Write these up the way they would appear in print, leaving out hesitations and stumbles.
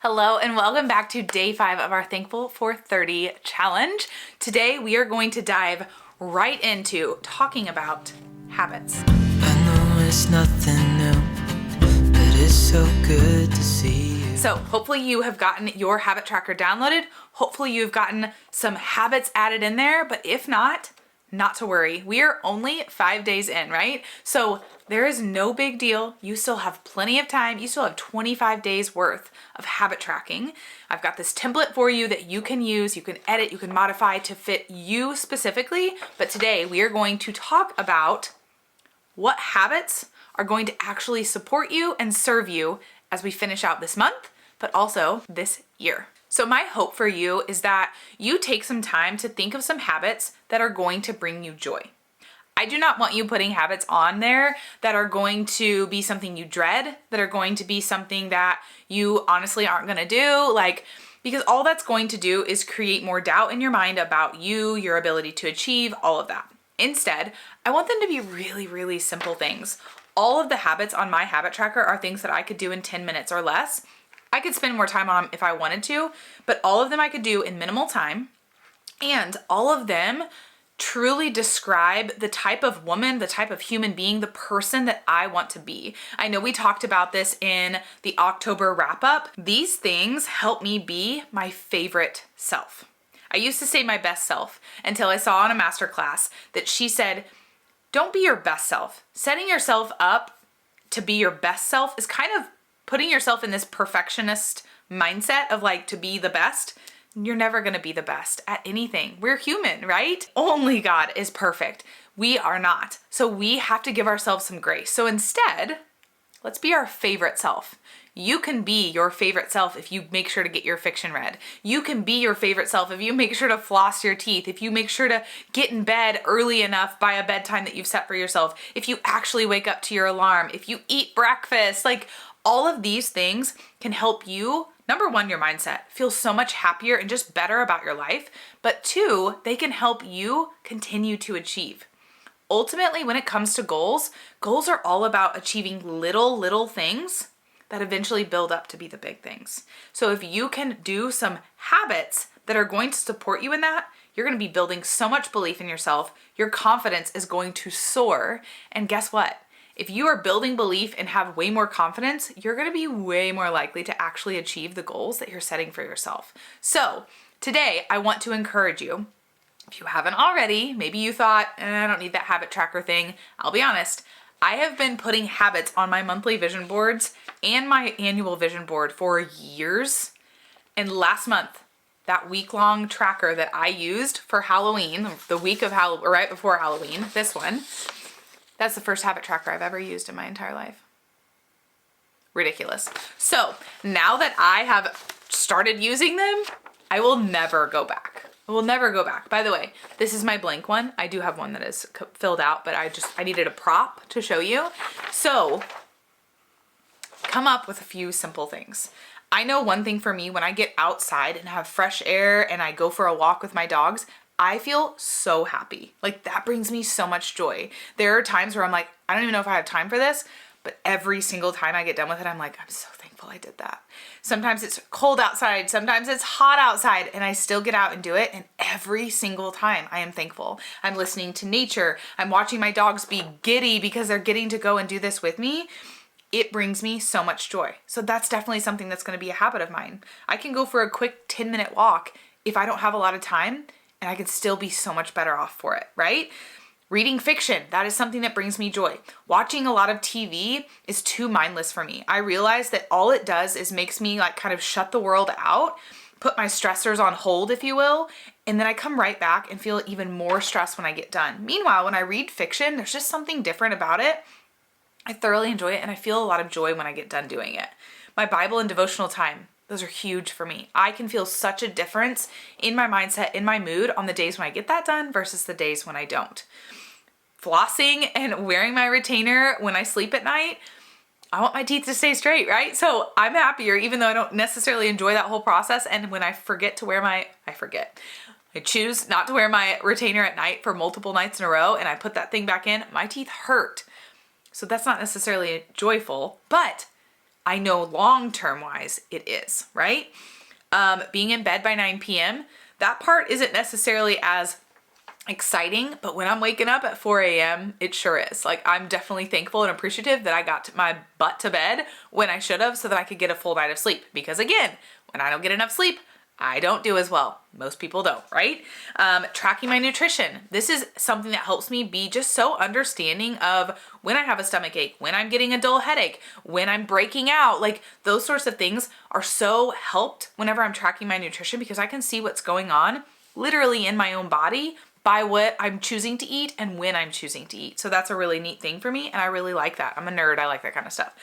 Hello and welcome back to day 5 of our Thankful for 30 challenge. Today we are going to dive right into talking about habits. I know it's nothing new, but it's so good to see you. So hopefully you have gotten your habit tracker downloaded. Hopefully you've gotten some habits added in there, but if not to worry. We are only 5 days in, right? So there is no big deal. You still have plenty of time. You still have 25 days worth of habit tracking. I've got this template for you that you can use, you can edit, you can modify to fit you specifically. But today we are going to talk about what habits are going to actually support you and serve you as we finish out this month, but also this year. So my hope for you is that you take some time to think of some habits that are going to bring you joy. I do not want you putting habits on there that are going to be something you dread, that are going to be something that you honestly aren't going to do, because all that's going to do is create more doubt in your mind about you, your ability to achieve, all of that. Instead, I want them to be really, really simple things. All of the habits on my habit tracker are things that I could do in 10 minutes or less. I could spend more time on them if I wanted to, but all of them I could do in minimal time. And all of them truly describe the type of woman, the type of human being, the person that I want to be. I know we talked about this in the October wrap up. These things help me be my favorite self. I used to say my best self until I saw on a masterclass that she said, don't be your best self. Setting yourself up to be your best self is kind of putting yourself in this perfectionist mindset of to be the best. You're never gonna be the best at anything. We're human, right? Only God is perfect. We are not. So we have to give ourselves some grace. So instead, let's be our favorite self. You can be your favorite self if you make sure to get your fiction read. You can be your favorite self if you make sure to floss your teeth, if you make sure to get in bed early enough by a bedtime that you've set for yourself, if you actually wake up to your alarm, if you eat breakfast, all of these things can help you, number one, your mindset, feel so much happier and just better about your life. But two, they can help you continue to achieve. Ultimately, when it comes to goals are all about achieving little things that eventually build up to be the big things. So if you can do some habits that are going to support you in that, you're going to be building so much belief in yourself. Your confidence is going to soar. And guess what? If you are building belief and have way more confidence, you're going to be way more likely to actually achieve the goals that you're setting for yourself. So today I want to encourage you, if you haven't already, maybe you thought, I don't need that habit tracker thing. I'll be honest. I have been putting habits on my monthly vision boards and my annual vision board for years. And last month, that week-long tracker that I used for Halloween, the week of Halloween, right before Halloween, this one, that's the first habit tracker I've ever used in my entire life. Ridiculous. So now that I have started using them, I will never go back. I will never go back. By the way, this is my blank one. I do have one that is filled out, but I needed a prop to show you. So come up with a few simple things. I know one thing for me, when I get outside and have fresh air and I go for a walk with my dogs, I feel so happy. That brings me so much joy. There are times where I'm I don't even know if I have time for this, but every single time I get done with it, I'm I'm so thankful I did that. Sometimes it's cold outside, sometimes it's hot outside, and I still get out and do it. And every single time I am thankful. I'm listening to nature. I'm watching my dogs be giddy because they're getting to go and do this with me. It brings me so much joy. So that's definitely something that's going to be a habit of mine. I can go for a quick 10-minute walk if I don't have a lot of time, and I could still be so much better off for it, right? Reading fiction, that is something that brings me joy. Watching a lot of TV is too mindless for me. I realize that all it does is makes me kind of shut the world out, put my stressors on hold, if you will, and then I come right back and feel even more stressed when I get done. Meanwhile, when I read fiction, there's just something different about it. I thoroughly enjoy it, and I feel a lot of joy when I get done doing it. My Bible and devotional time, those are huge for me. I can feel such a difference in my mindset, in my mood on the days when I get that done versus the days when I don't. Flossing and wearing my retainer when I sleep at night, I want my teeth to stay straight, right? So I'm happier even though I don't necessarily enjoy that whole process. And when I forget to wear I choose not to wear my retainer at night for multiple nights in a row and I put that thing back in, my teeth hurt. So that's not necessarily joyful, but I know long-term wise it is, right? Being in bed by 9 p.m., that part isn't necessarily as exciting, but when I'm waking up at 4 a.m., it sure is. Like, I'm definitely thankful and appreciative that I got my butt to bed when I should have so that I could get a full night of sleep. Because again, when I don't get enough sleep, I don't do as well. Most people don't, right? Tracking my nutrition. This is something that helps me be just so understanding of when I have a stomach ache, when I'm getting a dull headache, when I'm breaking out. Like, those sorts of things are so helped whenever I'm tracking my nutrition, because I can see what's going on literally in my own body by what I'm choosing to eat and when I'm choosing to eat. So that's a really neat thing for me, and I really like that. I'm a nerd. I like that kind of stuff.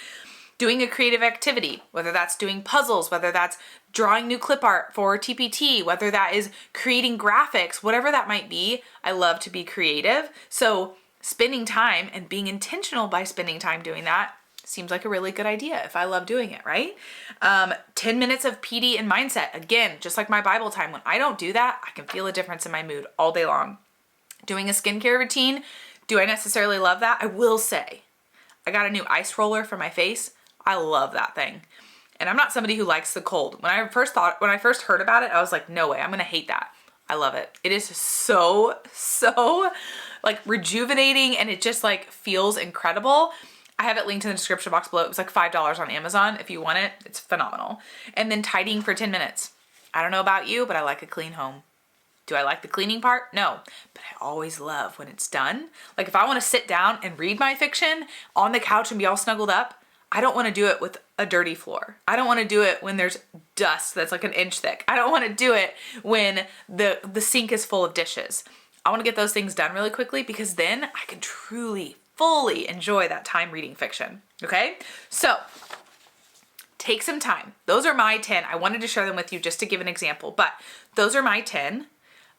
Doing a creative activity, whether that's doing puzzles, whether that's drawing new clip art for TPT, whether that is creating graphics, whatever that might be. I love to be creative. So spending time and being intentional by spending time doing that seems like a really good idea if I love doing it, right? 10 minutes of PD and mindset. Again, just like my Bible time, when I don't do that, I can feel a difference in my mood all day long. Doing a skincare routine, do I necessarily love that? I will say, I got a new ice roller for my face. I love that thing. And I'm not somebody who likes the cold. When I first heard about it, I was like, no way, I'm gonna hate that. I love it. It is so like rejuvenating, and it just like feels incredible. I have it linked in the description box below. It was like $5 on Amazon. If you want it, it's phenomenal. And then tidying for 10 minutes. I don't know about you, but I like a clean home. Do I like the cleaning part? No, but I always love when it's done. Like, if I want to sit down and read my fiction on the couch and be all snuggled up, I don't want to do it with a dirty floor. I don't want to do it when there's dust that's like an inch thick. I don't want to do it when the sink is full of dishes. I want to get those things done really quickly, because then I can truly, fully enjoy that time reading fiction. Okay? So take some time. Those are my 10. I wanted to share them with you just to give an example, but those are my 10.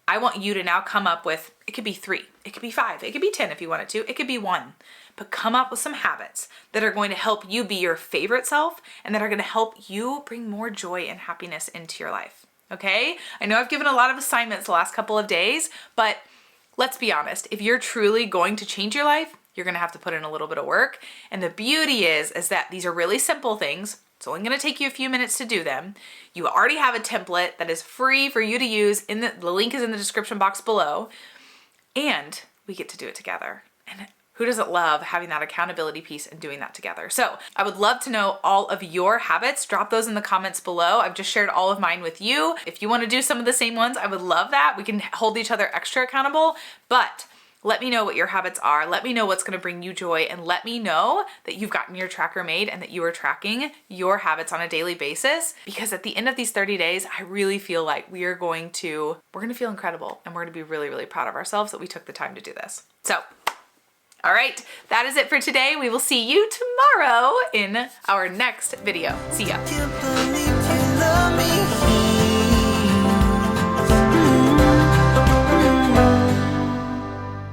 I want you to now come up with, it could be 3, it could be 5, it could be 10 if you wanted to, it could be 1, but come up with some habits that are going to help you be your favorite self and that are going to help you bring more joy and happiness into your life. Okay? I know I've given a lot of assignments the last couple of days, but let's be honest, if you're truly going to change your life, you're going to have to put in a little bit of work. And the beauty is that these are really simple things. It's only going to take you a few minutes to do them. You already have a template that is free for you to use. The link is in the description box below. And we get to do it together. And who doesn't love having that accountability piece and doing that together? So I would love to know all of your habits. Drop those in the comments below. I've just shared all of mine with you. If you want to do some of the same ones, I would love that. We can hold each other extra accountable. But let me know what your habits are. Let me know what's going to bring you joy, and let me know that you've gotten your tracker made and that you are tracking your habits on a daily basis, because at the end of these 30 days, I really feel like we're going to feel incredible, and we're going to be really, really proud of ourselves that we took the time to do this. So, all right, that is it for today. We will see you tomorrow in our next video. See ya.